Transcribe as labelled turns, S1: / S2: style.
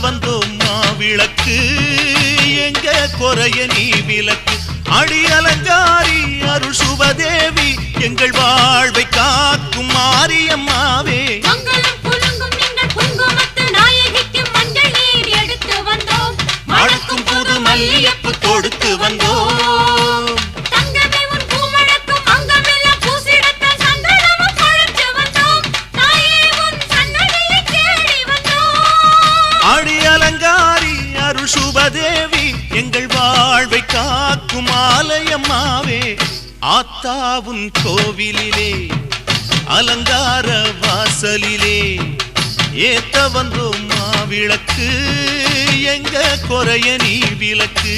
S1: வந்தோம் மாவிளக்கு எங்க குறைய நீ விளக்கு அடி அலங்காரி அருள் சுபதேவி எங்கள் வாழ்வை காக்கும் மாரியம்மாவே மணக்கும் புது மல்லியப்பு தொடுத்து வந்தோம் அடி அலங்காரி அருள் சுபதேவி எங்கள் வாழ்வை காக்கும் ஆலயம்மாவே ஆத்தாவுன் கோவிலிலே அலங்கார வாசலிலே ஏத்த வந்தோம் மாவிளக்கு எங்க குறைய நீ விளக்கு